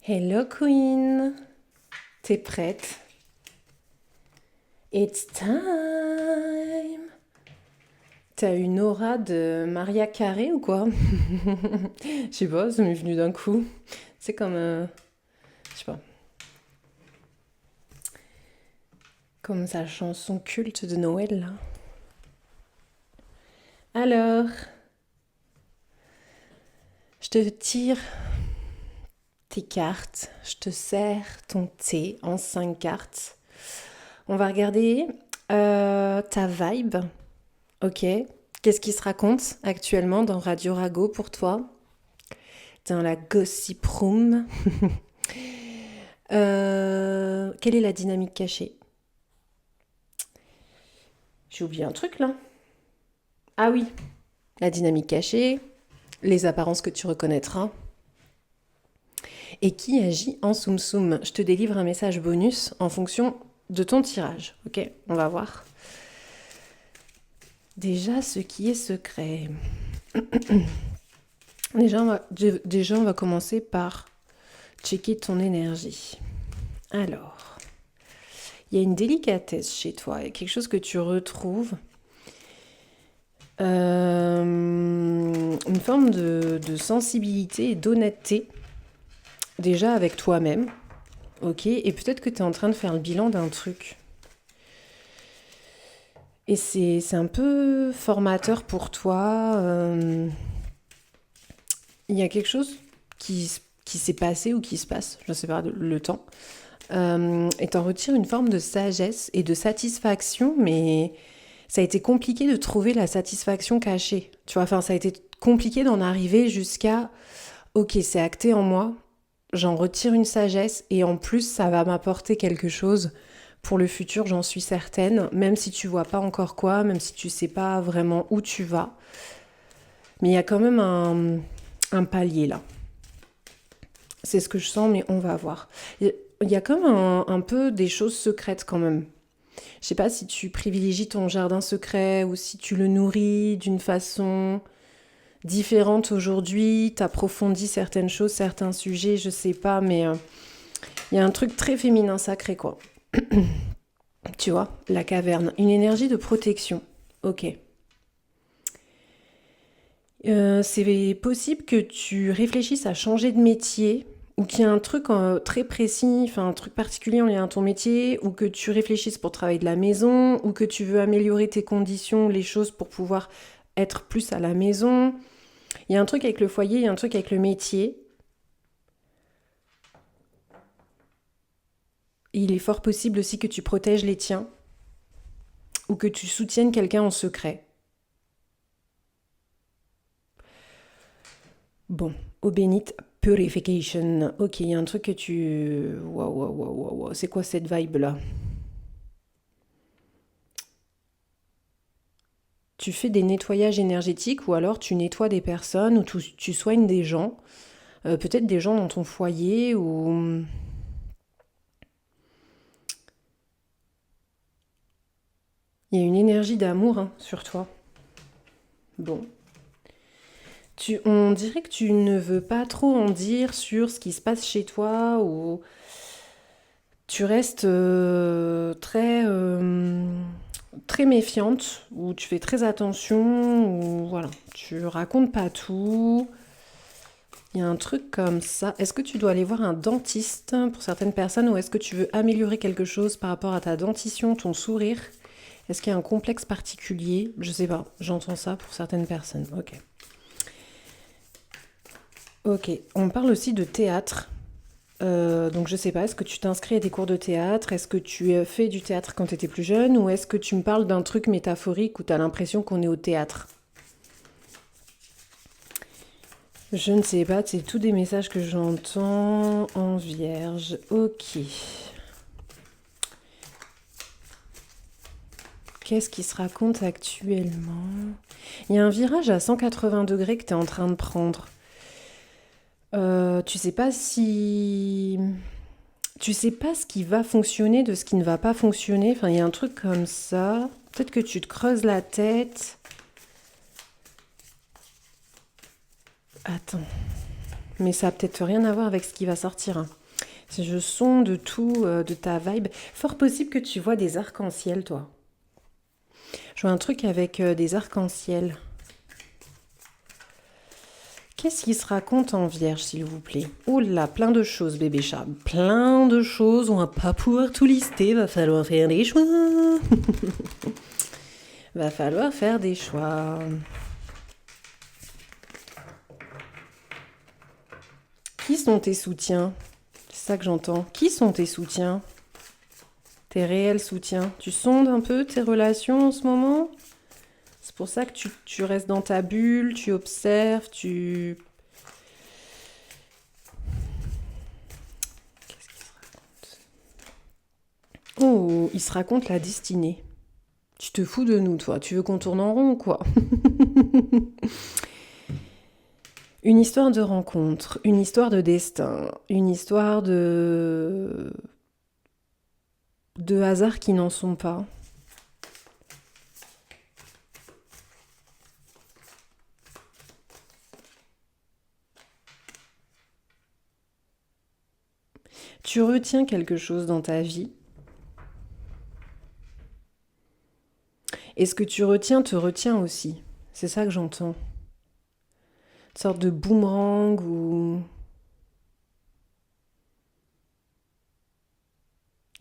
Hello Queen, t'es prête? It's time! T'as une aura de Maria Carey ou quoi? Je sais pas, ça m'est venu d'un coup. C'est comme, je sais pas, comme sa chanson culte de Noël là. Alors, je te tire tes cartes, je te sers ton thé en 5 cartes. On va regarder ta vibe. Ok. Qu'est-ce qui se raconte actuellement dans Radio Rago pour toi? Dans la gossip room. Quelle est la dynamique cachée? J'ai oublié un truc là. Ah oui, la dynamique cachée, les apparences que tu reconnaîtras. Et qui agit en soum soum. Je te délivre un message bonus en fonction de ton tirage. Ok, on va voir. Déjà, ce qui est secret. Déjà, on va commencer par checker ton énergie. Alors, il y a une délicatesse chez toi, il y a quelque chose que tu retrouves. Une forme de sensibilité et d'honnêteté, déjà avec toi-même, ok? Et peut-être que tu es en train de faire le bilan d'un truc. Et c'est un peu formateur pour toi. Il y a quelque chose qui s'est passé ou qui se passe, je ne sais pas, le temps. Et t'en retires une forme de sagesse et de satisfaction, mais ça a été compliqué de trouver la satisfaction cachée. Tu vois, enfin, ça a été compliqué d'en arriver jusqu'à ok, c'est acté en moi, j'en retire une sagesse et en plus, ça va m'apporter quelque chose pour le futur, j'en suis certaine, même si tu vois pas encore quoi, même si tu sais pas vraiment où tu vas. Mais il y a quand même un palier là. C'est ce que je sens, mais on va voir. Il y a comme un peu des choses secrètes quand même. Je sais pas si tu privilégies ton jardin secret ou si tu le nourris d'une façon différente aujourd'hui, t'approfondis certaines choses, certains sujets, je sais pas, mais il y a un truc très féminin sacré quoi. Tu vois, la caverne, une énergie de protection. Ok. C'est possible que tu réfléchisses à changer de métier ou qu'il y a un truc très précis, enfin un truc particulier en lien à ton métier, ou que tu réfléchisses pour travailler de la maison, ou que tu veux améliorer tes conditions, les choses pour pouvoir être plus à la maison. Il y a un truc avec le foyer, il y a un truc avec le métier. Il est fort possible aussi que tu protèges les tiens ou que tu soutiennes quelqu'un en secret. Bon, eau bénite, purification. Ok, il y a un truc que tu... Waouh, waouh, waouh, waouh, waouh. C'est quoi cette vibe-là? Tu fais des nettoyages énergétiques ou alors tu nettoies des personnes ou tu soignes des gens. Peut-être des gens dans ton foyer ou... Il y a une énergie d'amour hein, sur toi. Bon. On dirait que tu ne veux pas trop en dire sur ce qui se passe chez toi ou tu restes très méfiante ou tu fais très attention ou voilà, tu racontes pas tout. Il y a un truc comme ça. Est-ce que tu dois aller voir un dentiste pour certaines personnes ou est-ce que tu veux améliorer quelque chose par rapport à ta dentition, ton sourire? Est-ce qu'il y a un complexe particulier? Je sais pas, j'entends ça pour certaines personnes. Ok. Ok, on parle aussi de théâtre. Donc je sais pas, est-ce que tu t'inscris à des cours de théâtre? Est-ce que tu as fait du théâtre quand tu étais plus jeune? Ou est-ce que tu me parles d'un truc métaphorique où tu as l'impression qu'on est au théâtre? Je ne sais pas, c'est tous des messages que j'entends en vierge. Ok. Qu'est-ce qui se raconte actuellement? Il y a un virage à 180 degrés que tu es en train de prendre. Tu sais pas si... Tu sais pas ce qui va fonctionner de ce qui ne va pas fonctionner. Enfin, il y a un truc comme ça. Peut-être que tu te creuses la tête. Attends. mais ça a peut-être rien à voir avec ce qui va sortir, hein. Si je sonde tout de ta vibe, fort possible que tu vois des arcs-en-ciel, toi. Je vois un truc avec des arcs-en-ciel. Qu'est-ce qui se raconte en vierge, s'il vous plaît? Oh là, plein de choses, bébé chat. Plein de choses, on va pas pouvoir tout lister, va falloir faire des choix. Va falloir faire des choix. Qui sont tes soutiens? C'est ça que j'entends. Qui sont tes soutiens? Tes réels soutiens? Tu sondes un peu tes relations en ce moment? C'est pour ça que tu restes dans ta bulle, tu observes, tu... Qu'est-ce qu'il se raconte? Oh, il se raconte la destinée. Tu te fous de nous, toi. Tu veux qu'on tourne en rond ou quoi? Une histoire de rencontre, une histoire de destin, une histoire de hasards qui n'en sont pas. Tu retiens quelque chose dans ta vie et ce que tu retiens te retient aussi. C'est ça que j'entends. Une sorte de boomerang ou...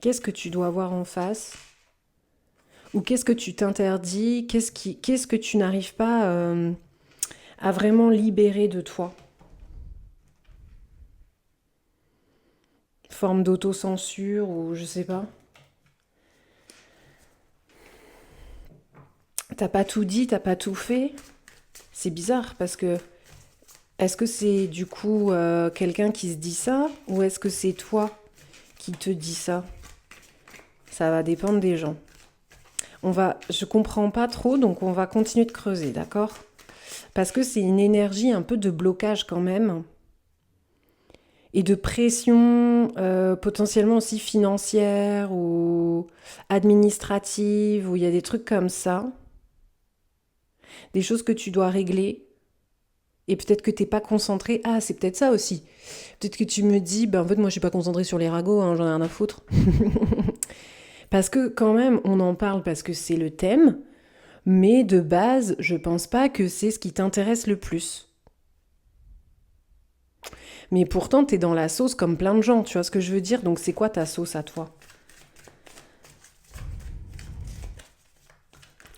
Qu'est-ce que tu dois voir en face? Ou qu'est-ce que tu t'interdis? Qu'est-ce que tu n'arrives pas à vraiment libérer de toi? Forme d'autocensure ou je sais pas. T'as pas tout dit, t'as pas tout fait. C'est bizarre parce que est-ce que c'est du coup quelqu'un qui se dit ça ou est-ce que c'est toi qui te dis ça? Ça va dépendre des gens. Je comprends pas trop, donc on va continuer de creuser, d'accord? Parce que c'est une énergie un peu de blocage quand même et de pression potentiellement aussi financière ou administrative, où il y a des trucs comme ça, des choses que tu dois régler. Et peut-être que t'es pas concentré. Ah, c'est peut-être ça aussi. Peut-être que tu me dis, ben en fait moi je suis pas concentrée sur les ragots, hein, j'en ai rien à foutre. Parce que quand même, on en parle parce que c'est le thème, mais de base, je pense pas que c'est ce qui t'intéresse le plus. Mais pourtant, t'es dans la sauce comme plein de gens, tu vois ce que je veux dire? Donc c'est quoi ta sauce à toi?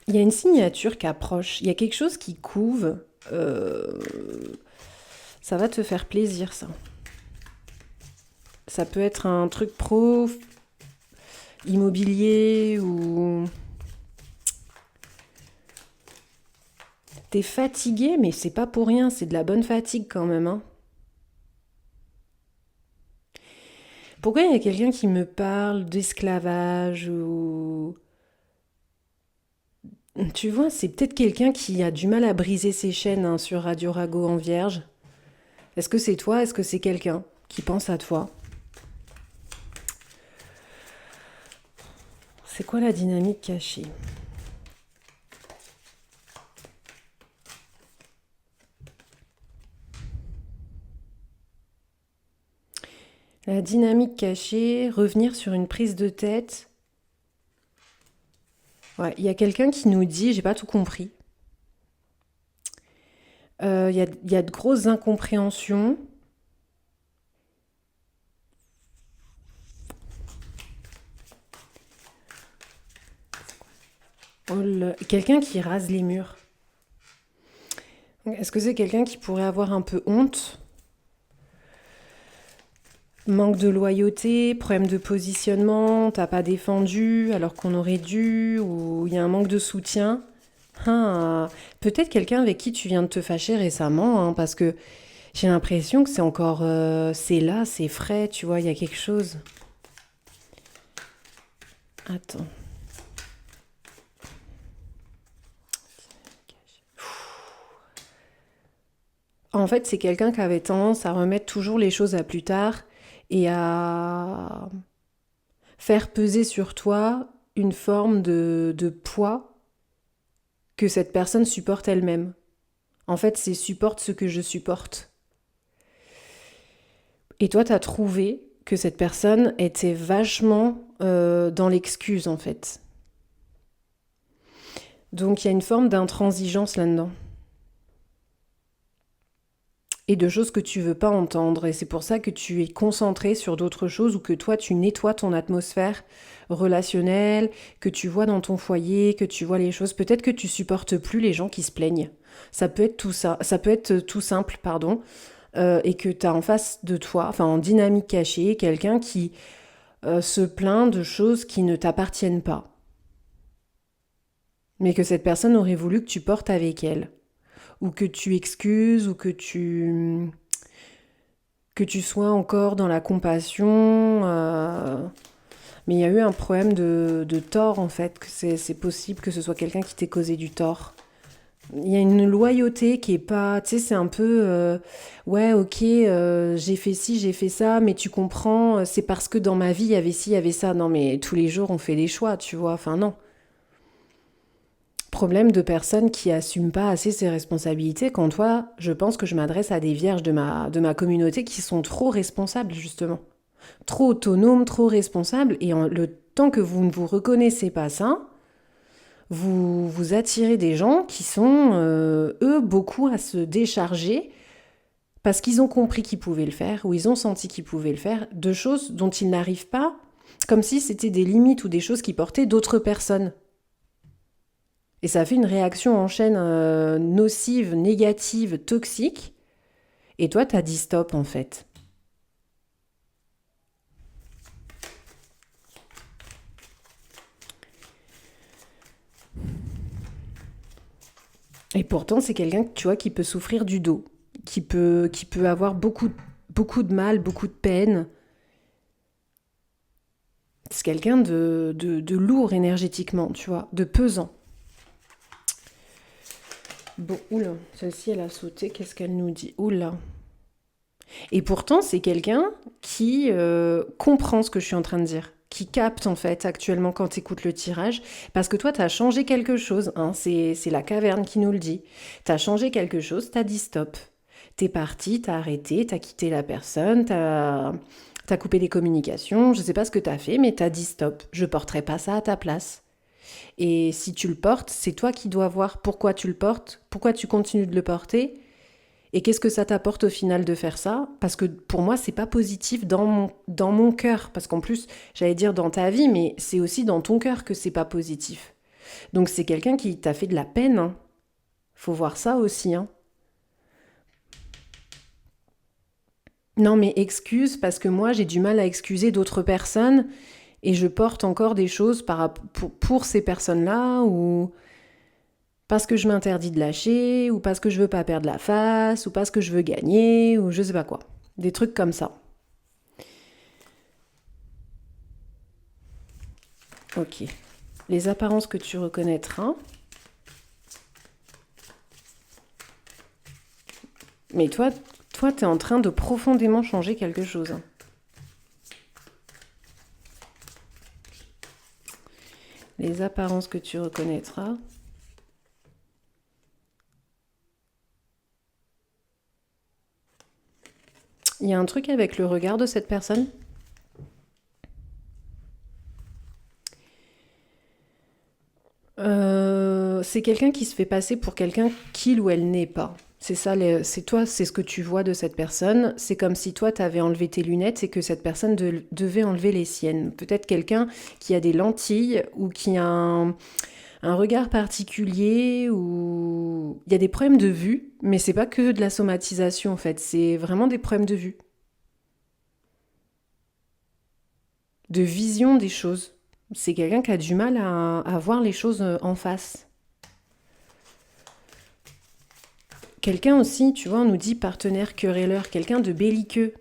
Il y a une signature qui approche, il y a quelque chose qui couve. Euh, Ça va te faire plaisir, ça. Ça peut être un truc pro, immobilier ou... T'es fatigué, mais c'est pas pour rien, c'est de la bonne fatigue quand même, hein. Pourquoi il y a quelqu'un qui me parle d'esclavage ou... Tu vois, c'est peut-être quelqu'un qui a du mal à briser ses chaînes hein, sur Radio Rago en vierge. Est-ce que c'est toi? Est-ce que c'est quelqu'un qui pense à toi? C'est quoi la dynamique cachée? La dynamique cachée, revenir sur une prise de tête. Ouais, il y a quelqu'un qui nous dit, j'ai pas tout compris. Il y a de grosses incompréhensions. Oh quelqu'un qui rase les murs. Est-ce que c'est quelqu'un qui pourrait avoir un peu honte? Manque de loyauté, problème de positionnement, t'as pas défendu alors qu'on aurait dû, ou il y a un manque de soutien. Ah, peut-être quelqu'un avec qui tu viens de te fâcher récemment, hein, parce que j'ai l'impression que c'est encore... c'est là, c'est frais, tu vois, il y a quelque chose. Attends. En fait, c'est quelqu'un qui avait tendance à remettre toujours les choses à plus tard et à faire peser sur toi une forme de poids que cette personne supporte elle-même. En fait, c'est supporte ce que je supporte. Et toi, t'as trouvé que cette personne était vachement dans l'excuse, en fait. Donc il y a une forme d'intransigeance là-dedans. Et de choses que tu veux pas entendre. Et c'est pour ça que tu es concentré sur d'autres choses ou que toi, tu nettoies ton atmosphère relationnelle, que tu vois dans ton foyer, que tu vois les choses. Peut-être que tu supportes plus les gens qui se plaignent. Ça peut être tout ça. Ça peut être tout simple, pardon. Et que tu as en face de toi, enfin en dynamique cachée, quelqu'un qui se plaint de choses qui ne t'appartiennent pas. Mais que cette personne aurait voulu que tu portes avec elle. Ou que tu excuses, ou que tu sois encore dans la compassion. Mais il y a eu un problème de tort, en fait, que c'est possible que ce soit quelqu'un qui t'ait causé du tort. Il y a une loyauté qui est pas, tu sais, c'est un peu, ouais, ok, j'ai fait ci, j'ai fait ça, mais tu comprends, c'est parce que dans ma vie, il y avait ci, il y avait ça. Non, mais tous les jours, on fait des choix, tu vois, enfin non. Problème de personnes qui assument pas assez ses responsabilités quand toi, je pense que je m'adresse à des vierges de ma communauté qui sont trop responsables, justement. Trop autonomes, trop responsables, et le temps que vous ne vous reconnaissez pas ça, vous attirez des gens qui sont, eux, beaucoup à se décharger parce qu'ils ont compris qu'ils pouvaient le faire, ou ils ont senti qu'ils pouvaient le faire, de choses dont ils n'arrivent pas, comme si c'était des limites ou des choses qui portaient d'autres personnes. Et ça fait une réaction en chaîne nocive, négative, toxique. Et toi, t'as dit stop en fait. Et pourtant, c'est quelqu'un, tu vois, qui peut souffrir du dos, qui peut avoir beaucoup de mal, beaucoup de peine. C'est quelqu'un de lourd énergétiquement, tu vois, de pesant. Bon, oula, celle-ci, elle a sauté, qu'est-ce qu'elle nous dit? Oula. Et pourtant, c'est quelqu'un qui comprend ce que je suis en train de dire, qui capte en fait actuellement quand tu écoutes le tirage, parce que toi, tu as changé quelque chose, hein, c'est la caverne qui nous le dit. Tu as changé quelque chose, tu as dit stop. T'es parti, t'as arrêté, t'as quitté la personne, t'as coupé les communications, je sais pas ce que t'as fait, mais t'as dit stop, je porterai pas ça à ta place. Et si tu le portes, c'est toi qui dois voir pourquoi tu le portes, pourquoi tu continues de le porter, et qu'est-ce que ça t'apporte au final de faire ça? Parce que pour moi, c'est pas positif dans mon cœur. Parce qu'en plus, j'allais dire dans ta vie, mais c'est aussi dans ton cœur que c'est pas positif. Donc c'est quelqu'un qui t'a fait de la peine, hein. Faut voir ça aussi, hein. Non, mais excuse, parce que moi, j'ai du mal à excuser d'autres personnes et je porte encore des choses pour ces personnes-là, ou parce que je m'interdis de lâcher, ou parce que je veux pas perdre la face, ou parce que je veux gagner, ou je sais pas quoi. Des trucs comme ça. Ok. Les apparences que tu reconnaîtras. Mais toi, t'es en train de profondément changer quelque chose, hein. Les apparences que tu reconnaîtras. Il y a un truc avec le regard de cette personne. C'est quelqu'un qui se fait passer pour quelqu'un qu'il ou elle n'est pas. C'est ça, c'est toi, c'est ce que tu vois de cette personne. C'est comme si toi, t'avais enlevé tes lunettes et que cette personne devait enlever les siennes. Peut-être quelqu'un qui a des lentilles ou qui a un regard particulier, ou il y a des problèmes de vue, mais c'est pas que de la somatisation en fait, c'est vraiment des problèmes de vue, de vision des choses. C'est quelqu'un qui a du mal à voir les choses en face. Quelqu'un aussi, tu vois, on nous dit partenaire querelleur, quelqu'un de belliqueux.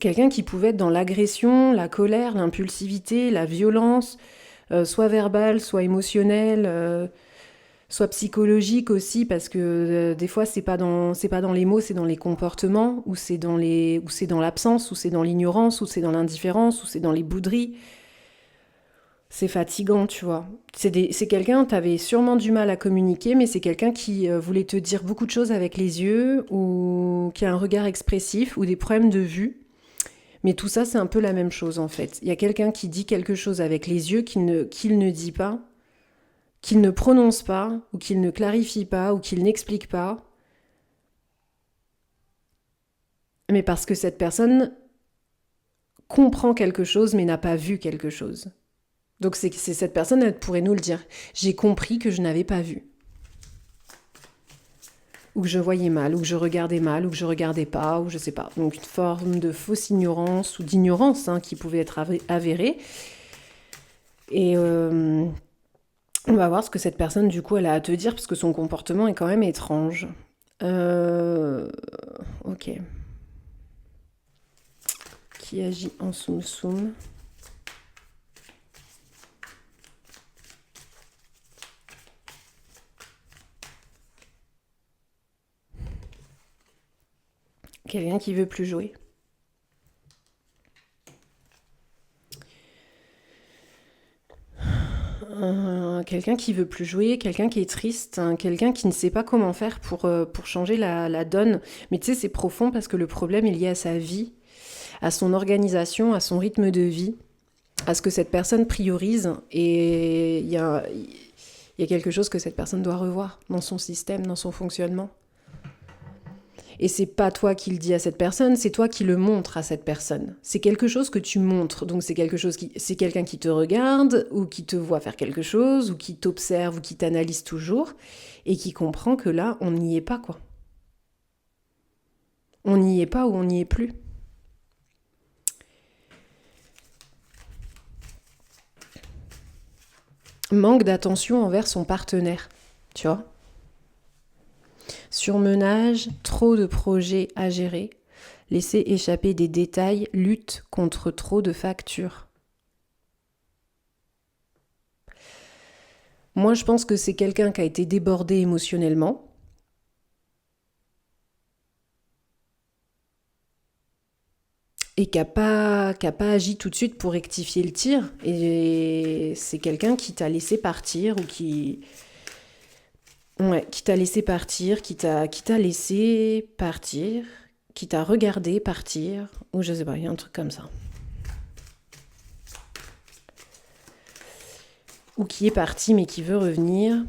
Quelqu'un qui pouvait être dans l'agression, la colère, l'impulsivité, la violence, soit verbale, soit émotionnelle, soit psychologique aussi, parce que des fois c'est pas dans les mots, c'est dans les comportements, ou c'est dans l'absence, ou c'est dans l'ignorance, ou c'est dans l'indifférence, ou c'est dans les bouderies. C'est fatigant, tu vois. C'est quelqu'un, t'avais sûrement du mal à communiquer, mais c'est quelqu'un qui voulait te dire beaucoup de choses avec les yeux, ou qui a un regard expressif, ou des problèmes de vue. Mais tout ça, c'est un peu la même chose en fait. Il y a quelqu'un qui dit quelque chose avec les yeux qu'il ne dit pas, qu'il ne prononce pas, ou qu'il ne clarifie pas, ou qu'il n'explique pas. Mais parce que cette personne comprend quelque chose, mais n'a pas vu quelque chose. Donc c'est cette personne, elle pourrait nous le dire. J'ai compris que je n'avais pas vu. Ou que je voyais mal, ou que je regardais mal, ou que je regardais pas, ou je sais pas. Donc une forme de fausse ignorance ou d'ignorance qui pouvait être avérée. Et on va voir ce que cette personne, du coup, elle a à te dire, parce que son comportement est quand même étrange. Ok. Qui agit en soum-soum? Quelqu'un qui veut plus jouer. Quelqu'un qui veut plus jouer, quelqu'un qui est triste, quelqu'un qui ne sait pas comment faire pour changer la donne. Mais tu sais, c'est profond parce que le problème est lié à sa vie, à son organisation, à son rythme de vie, à ce que cette personne priorise. Et il y a quelque chose que cette personne doit revoir dans son système, dans son fonctionnement. Et c'est pas toi qui le dis à cette personne, c'est toi qui le montres à cette personne. C'est quelque chose que tu montres, donc c'est quelqu'un qui te regarde, ou qui te voit faire quelque chose, ou qui t'observe, ou qui t'analyse toujours, et qui comprend que là, on n'y est pas, quoi. On n'y est pas ou on n'y est plus. Manque d'attention envers son partenaire, tu vois. Surmenage, trop de projets à gérer, laisser échapper des détails, lutte contre trop de factures. Moi, je pense que c'est quelqu'un qui a été débordé émotionnellement. Et qui a pas agi tout de suite pour rectifier le tir. Et c'est quelqu'un qui t'a laissé partir, ou qui... Ouais, qui t'a laissé partir, qui t'a laissé partir, qui t'a regardé partir, ou je sais pas, il y a un truc comme ça. Ou qui est parti mais qui veut revenir.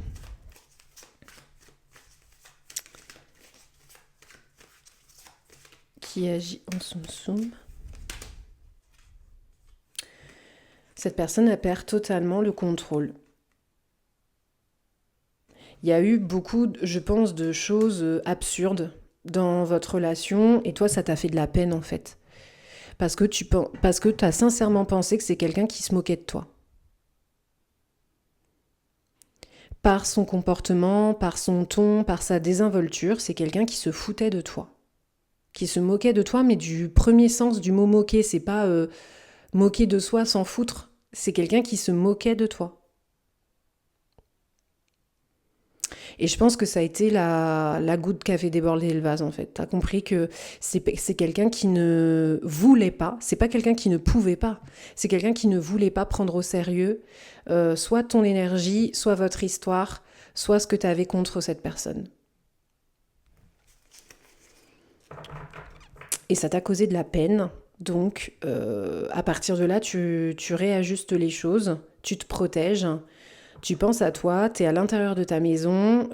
Qui agit en soum-soum. Cette personne, elle perd totalement le contrôle. Il y a eu beaucoup, je pense, de choses absurdes dans votre relation, et toi, ça t'a fait de la peine en fait. Parce que t'as sincèrement pensé que c'est quelqu'un qui se moquait de toi. Par son comportement, par son ton, par sa désinvolture, c'est quelqu'un qui se foutait de toi. Qui se moquait de toi, mais du premier sens du mot moquer, c'est pas moquer de soi, s'en foutre. C'est quelqu'un qui se moquait de toi. Et je pense que ça a été la goutte qui a fait déborder le vase, en fait. T'as compris que c'est quelqu'un qui ne voulait pas, c'est pas quelqu'un qui ne pouvait pas, c'est quelqu'un qui ne voulait pas prendre au sérieux soit ton énergie, soit votre histoire, soit ce que tu avais contre cette personne. Et ça t'a causé de la peine. Donc, à partir de là, tu réajustes les choses, tu te protèges, tu penses à toi, tu es à l'intérieur de ta maison,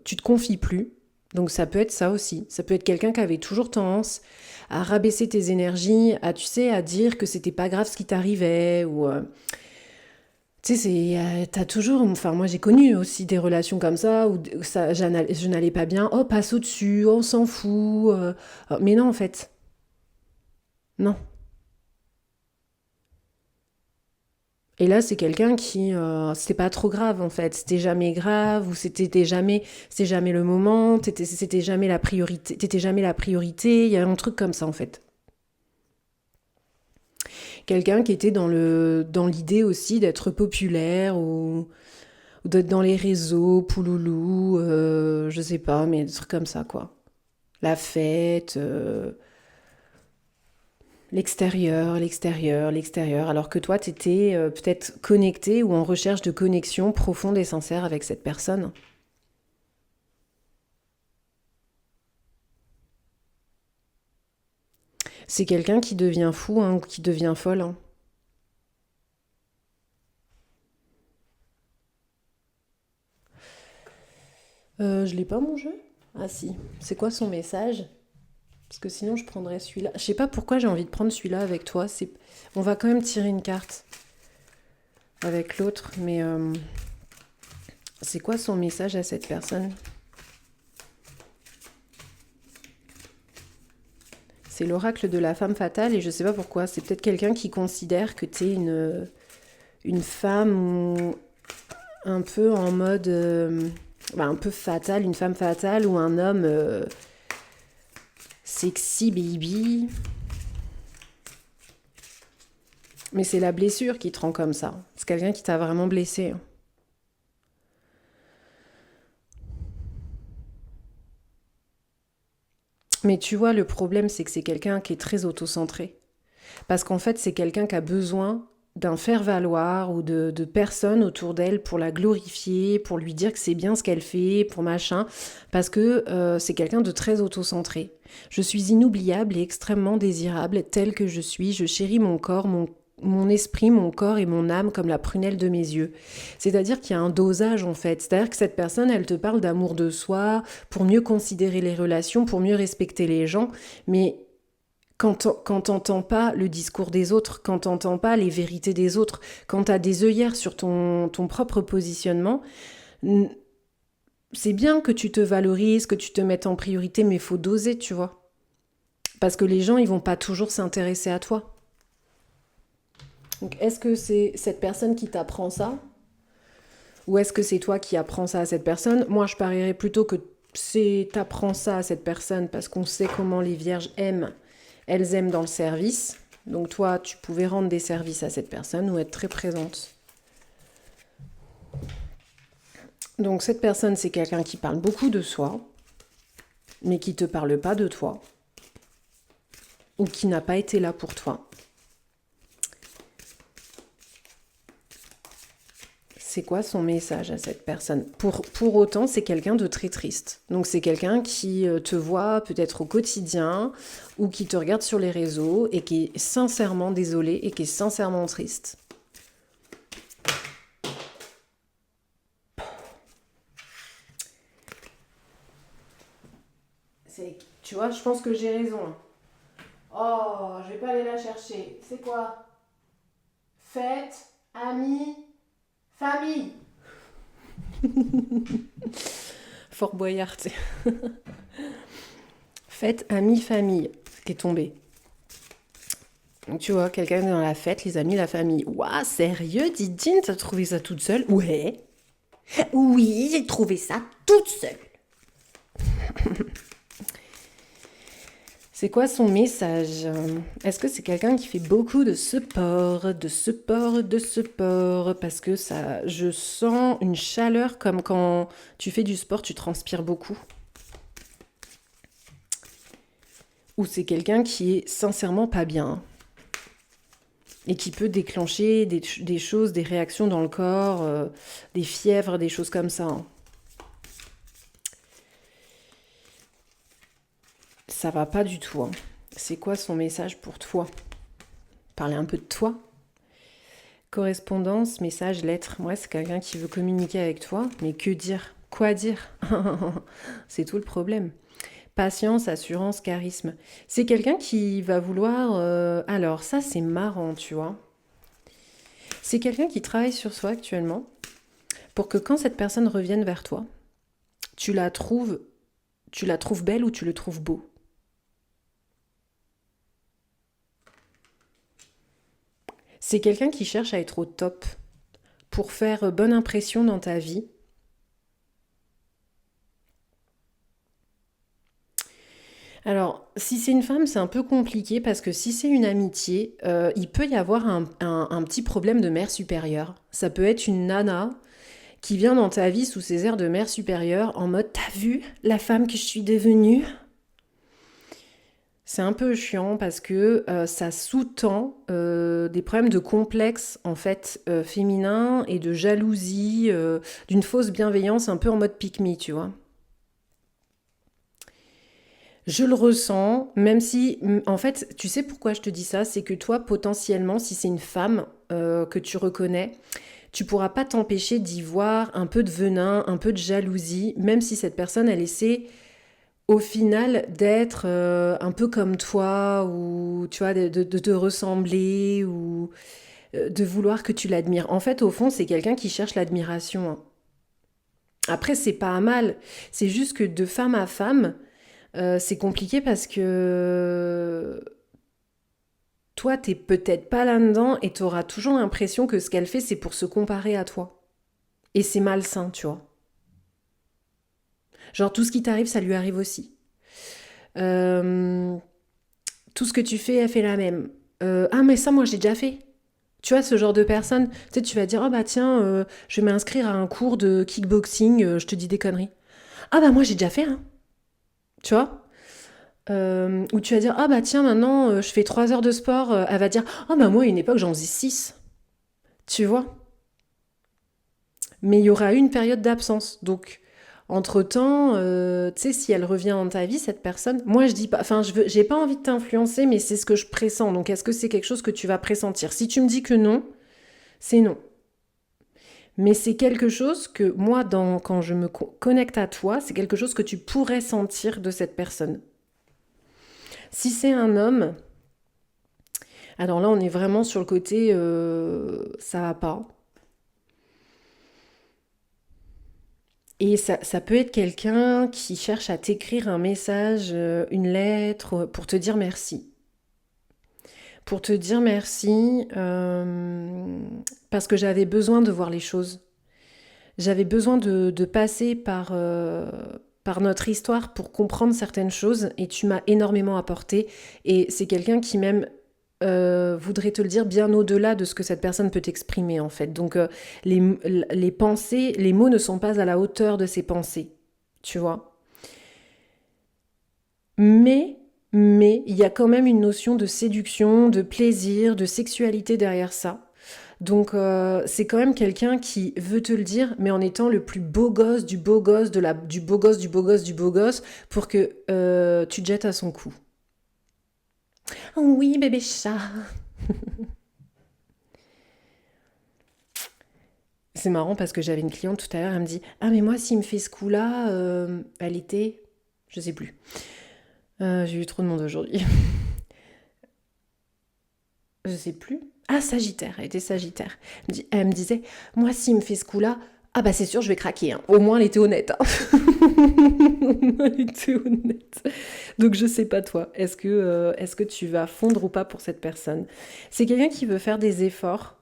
tu te confies plus. Donc ça peut être ça aussi. Ça peut être quelqu'un qui avait toujours tendance à rabaisser tes énergies, à, tu sais, à dire que c'était pas grave ce qui t'arrivait, ou... tu sais, t'as toujours... Enfin, moi, j'ai connu aussi des relations comme ça, où je n'allais pas bien. Oh, passe au-dessus, on s'en fout. Mais non, en fait. Non. Et là, c'est quelqu'un qui, c'était pas trop grave en fait, c'était jamais grave, ou c'était jamais le moment, c'était jamais la priorité, t'étais jamais la priorité. Il y a un truc comme ça en fait. Quelqu'un qui était dans l'idée aussi d'être populaire, ou d'être dans les réseaux, pouloulou, je sais pas, mais des trucs comme ça quoi. La fête. L'extérieur, l'extérieur, l'extérieur, alors que toi, tu étais peut-être connecté ou en recherche de connexion profonde et sincère avec cette personne. C'est quelqu'un qui devient fou hein, ou qui devient folle, hein. Je l'ai pas mon jeu. Ah si. C'est quoi son message? Parce que sinon je prendrais celui-là. Je sais pas pourquoi j'ai envie de prendre celui-là avec toi. On va quand même tirer une carte avec l'autre, mais c'est quoi son message à cette personne? C'est l'oracle de la femme fatale et je sais pas pourquoi. C'est peut-être quelqu'un qui considère que t'es une femme ou un peu en mode un peu fatale, une femme fatale ou un homme sexy baby. Mais c'est la blessure qui te rend comme ça. C'est quelqu'un qui t'a vraiment blessé. Mais tu vois, le problème, c'est que c'est quelqu'un qui est très autocentré. Parce qu'en fait, c'est quelqu'un qui a besoin d'un faire-valoir ou de personnes autour d'elle pour la glorifier, pour lui dire que c'est bien ce qu'elle fait, pour machin. Parce que c'est quelqu'un de très autocentré. Je suis inoubliable et extrêmement désirable, telle que je suis. Je chéris mon corps, mon esprit, mon corps et mon âme comme la prunelle de mes yeux. C'est-à-dire qu'il y a un dosage en fait. C'est-à-dire que cette personne, elle te parle d'amour de soi, pour mieux considérer les relations, pour mieux respecter les gens. Mais quand t'entends pas le discours des autres, quand t'entends pas les vérités des autres, quand t'as des œillères sur ton propre positionnement, c'est bien que tu te valorises, que tu te mettes en priorité, mais il faut doser, tu vois. Parce que les gens, ils vont pas toujours s'intéresser à toi. Donc, est-ce que c'est cette personne qui t'apprend ça? Ou est-ce que c'est toi qui apprends ça à cette personne? Moi, je parierais plutôt que c'est t'apprends ça à cette personne parce qu'on sait comment les vierges aiment. Elles aiment dans le service. Donc toi, tu pouvais rendre des services à cette personne ou être très présente. Donc cette personne, c'est quelqu'un qui parle beaucoup de soi, mais qui ne te parle pas de toi, ou qui n'a pas été là pour toi. C'est quoi son message à cette personne? Pour autant, c'est quelqu'un de très triste. Donc c'est quelqu'un qui te voit peut-être au quotidien ou qui te regarde sur les réseaux et qui est sincèrement désolé et qui est sincèrement triste. Tu vois, je pense que j'ai raison. Oh, je vais pas aller la chercher. C'est quoi? Fête, amis, famille. Fort Boyard, tu sais. Fête, amis, famille, qui est tombé. Donc, tu vois, quelqu'un dans la fête, les amis, la famille. Ouah, sérieux, Didine, t'as trouvé ça toute seule? Ouais. Oui, j'ai trouvé ça toute seule. C'est quoi son message? Est-ce que c'est quelqu'un qui fait beaucoup de sport, de sport, de sport? Parce que ça, je sens une chaleur comme quand tu fais du sport, tu transpires beaucoup. Ou c'est quelqu'un qui est sincèrement pas bien et qui peut déclencher des choses, des réactions dans le corps, des fièvres, des choses comme ça, hein. Ça va pas du tout, hein. C'est quoi son message pour toi? Parler un peu de toi. Correspondance, message, lettre. Moi, c'est quelqu'un qui veut communiquer avec toi, mais que dire? Quoi dire? C'est tout le problème. Patience, assurance, charisme. C'est quelqu'un qui va vouloir... Alors, ça, c'est marrant, tu vois. C'est quelqu'un qui travaille sur soi actuellement pour que quand cette personne revienne vers toi, tu la trouves, tu la trouves belle ou tu le trouves beau. C'est quelqu'un qui cherche à être au top pour faire bonne impression dans ta vie. Alors, si c'est une femme, c'est un peu compliqué parce que si c'est une amitié, il peut y avoir un petit problème de mère supérieure. Ça peut être une nana qui vient dans ta vie sous ses airs de mère supérieure en mode «T'as vu la femme que je suis devenue?» c'est un peu chiant parce que ça sous-tend des problèmes de complexe en fait féminin et de jalousie, d'une fausse bienveillance un peu en mode pick me, tu vois. Je le ressens, même si, en fait, tu sais pourquoi je te dis ça, c'est que toi, potentiellement, si c'est une femme que tu reconnais, tu pourras pas t'empêcher d'y voir un peu de venin, un peu de jalousie, même si cette personne, elle essaie au final d'être un peu comme toi, ou tu vois, de te ressembler, ou de vouloir que tu l'admires. En fait, au fond, c'est quelqu'un qui cherche l'admiration, hein. Après, c'est pas un mal, c'est juste que de femme à femme, c'est compliqué parce que toi, t'es peut-être pas là-dedans et t'auras toujours l'impression que ce qu'elle fait, c'est pour se comparer à toi. Et c'est malsain, tu vois. Genre, tout ce qui t'arrive, ça lui arrive aussi. Euh, tout ce que tu fais, elle fait la même. Ah, mais ça, moi, j'ai déjà fait. Tu vois, ce genre de personne, tu sais, tu vas dire, oh bah tiens, je vais m'inscrire à un cours de kickboxing, je te dis des conneries. Ah bah moi, j'ai déjà fait, hein. Tu vois. Ou tu vas dire, ah bah tiens, maintenant, je fais 3 heures de sport. Elle va dire, ah bah moi, à une époque, j'en faisais 6. Tu vois. Mais il y aura eu une période d'absence. Donc, entre-temps, tu sais, si elle revient dans ta vie, cette personne, moi je dis pas, enfin, j'ai pas envie de t'influencer, mais c'est ce que je pressens. Donc, est-ce que c'est quelque chose que tu vas pressentir? Si tu me dis que non, c'est non. Mais c'est quelque chose que moi, quand je me connecte à toi, c'est quelque chose que tu pourrais sentir de cette personne. Si c'est un homme, alors là, on est vraiment sur le côté ça va pas. Et ça peut être quelqu'un qui cherche à t'écrire un message, une lettre, pour te dire merci. Pour te dire merci, parce que j'avais besoin de voir les choses. J'avais besoin de passer par notre histoire pour comprendre certaines choses et tu m'as énormément apporté. Et c'est quelqu'un qui même voudrait te le dire bien au-delà de ce que cette personne peut exprimer en fait. Donc les, les pensées, les mots ne sont pas à la hauteur de ses pensées, tu vois. Mais, mais il y a quand même une notion de séduction, de plaisir, de sexualité derrière ça. Donc c'est quand même quelqu'un qui veut te le dire, mais en étant le plus beau gosse du beau gosse, du beau gosse, du beau gosse, du beau gosse, pour que tu te jettes à son cou. Oh oui, bébé chat. C'est marrant parce que j'avais une cliente tout à l'heure, elle me dit, ah mais moi s'il me fait ce coup-là, elle était, je sais plus. J'ai eu trop de monde aujourd'hui. Je sais plus. Ah, Sagittaire, elle était Sagittaire. Elle me disait, moi s'il me fait ce coup-là, ah bah c'est sûr je vais craquer, hein. Au moins elle était honnête, hein. Elle était honnête. Donc je sais pas toi, est-ce que tu vas fondre ou pas pour cette personne? C'est quelqu'un qui veut faire des efforts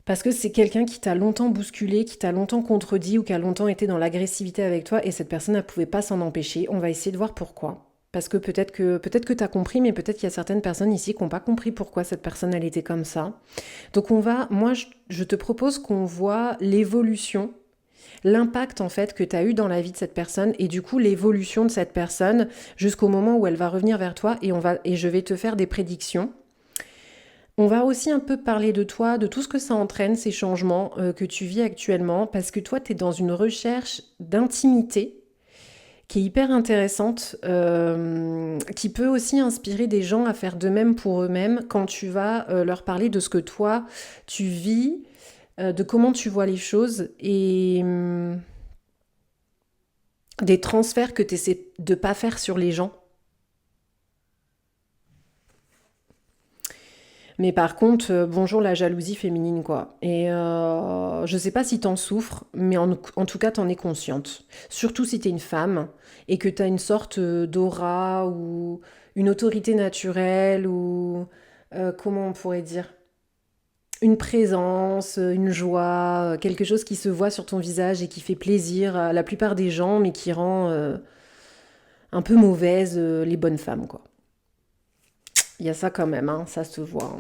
parce que c'est quelqu'un qui t'a longtemps bousculé, qui t'a longtemps contredit ou qui a longtemps été dans l'agressivité avec toi et cette personne ne pouvait pas s'en empêcher. On va essayer de voir pourquoi. Parce que peut-être que tu as compris, mais peut-être qu'il y a certaines personnes ici qui n'ont pas compris pourquoi cette personne elle était comme ça. Donc je te propose qu'on voit l'évolution, l'impact en fait que tu as eu dans la vie de cette personne et du coup l'évolution de cette personne jusqu'au moment où elle va revenir vers toi et je vais te faire des prédictions. On va aussi un peu parler de toi, de tout ce que ça entraîne, ces changements que tu vis actuellement, parce que toi, tu es dans une recherche d'intimité qui est hyper intéressante, qui peut aussi inspirer des gens à faire de même pour eux-mêmes quand tu vas leur parler de ce que toi, tu vis, de comment tu vois les choses et des transferts que tu essaies de pas faire sur les gens. Mais par contre, bonjour la jalousie féminine, quoi. Et je sais pas si t'en souffres, mais en tout cas, t'en es consciente. Surtout si t'es une femme et que t'as une sorte d'aura ou une autorité naturelle ou comment on pourrait dire une présence, une joie, quelque chose qui se voit sur ton visage et qui fait plaisir à la plupart des gens, mais qui rend un peu mauvaise les bonnes femmes, quoi. Il y a ça quand même, hein, ça se voit, hein.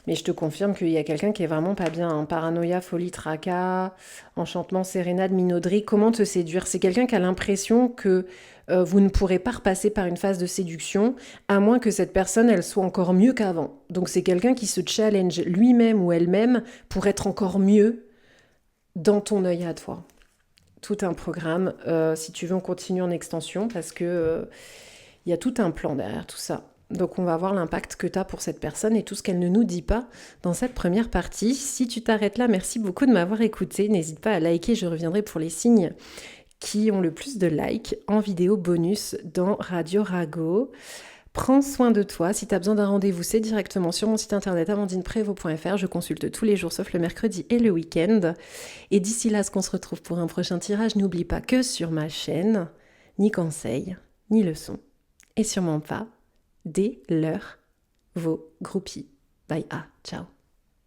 Mais je te confirme qu'il y a quelqu'un qui est vraiment pas bien, hein. Paranoïa, folie, tracas, enchantement, sérénade, minauderie. Comment te séduire? C'est quelqu'un qui a l'impression que vous ne pourrez pas repasser par une phase de séduction, à moins que cette personne, elle soit encore mieux qu'avant. Donc c'est quelqu'un qui se challenge lui-même ou elle-même pour être encore mieux dans ton œil à toi. Tout un programme. Si tu veux, on continue en extension parce que il y a tout un plan derrière tout ça. Donc on va voir l'impact que tu as pour cette personne et tout ce qu'elle ne nous dit pas dans cette première partie. Si tu t'arrêtes là, merci beaucoup de m'avoir écouté. N'hésite pas à liker, je reviendrai pour les signes qui ont le plus de likes en vidéo bonus dans Radio Rago. Prends soin de toi. Si tu as besoin d'un rendez-vous, c'est directement sur mon site internet amandineprévost.fr. Je consulte tous les jours sauf le mercredi et le week-end. Et d'ici là, ce qu'on se retrouve pour un prochain tirage, n'oublie pas que sur ma chaîne, ni conseils, ni leçons. Et sûrement pas des leurs, vos groupies. Bye, ciao.